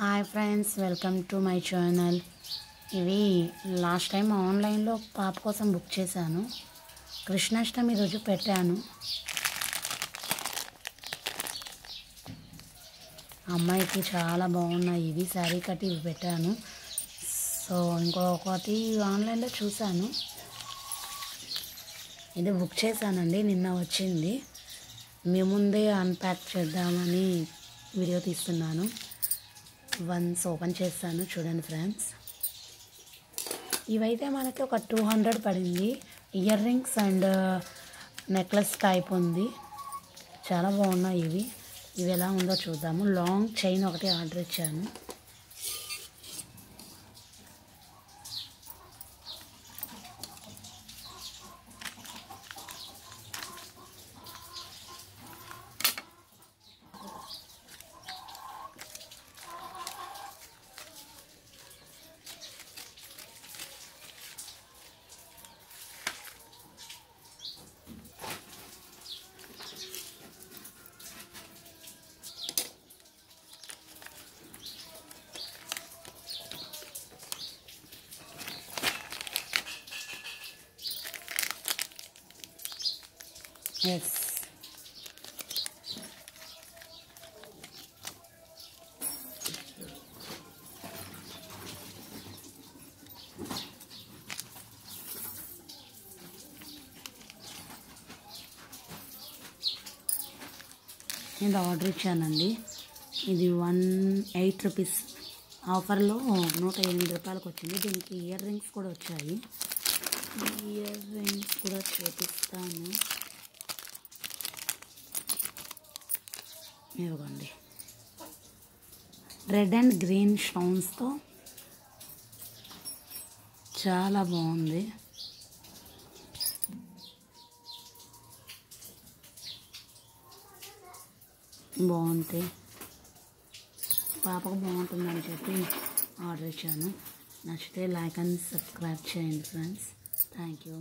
Hi friends, welcome to my channel. ఇవి last time ఆన్లైన్లో పాప కోసం బుక్ చేశాను. కృష్ణాష్టమి రోజు పెట్టాను. అమ్మాయికి చాలా బాగున్నాయి. ఇవి శారీ కట్టి ఇవి పెట్టాను. సో ఇంకొకటి ఆన్లైన్లో చూశాను. ఇది బుక్ చేశానండి, నిన్న వచ్చింది. మీ ముందే అన్ప్యాక్ చేద్దామని వీడియో తీస్తున్నాను. వన్స్ ఓపెన్ చేస్తాను, చూడండి ఫ్రెండ్స్. ఇవైతే మనకి ఒక 200 పడింది. Ear rings and necklace type ఉంది. చాలా బాగున్నాయి ఇవి. ఇవి ఎలా ఉందో చూద్దాము. లాంగ్ చైన్ ఒకటి ఆర్డర్ ఇచ్చాను. ఎస్, నేను ఆర్డర్ ఇచ్చానండి. ఇది 108 రూపీస్ ఆఫర్లో 108 రూపాయలకు వచ్చింది. దీనికి ఇయర్ రింగ్స్ కూడా వచ్చాయి. ఇయర్ రింగ్స్ కూడా చూపిస్తాను. ఇవ్వండి, రెడ్ అండ్ గ్రీన్ స్టోన్స్తో చాలా బాగుంది. బాగుంటాయి, పాపకు బాగుంటుందని చెప్పి ఆర్డర్ ఇచ్చాను. నచ్చితే లైక్ అండ్ సబ్స్క్రైబ్ చేయండి ఫ్రెండ్స్. Thank you.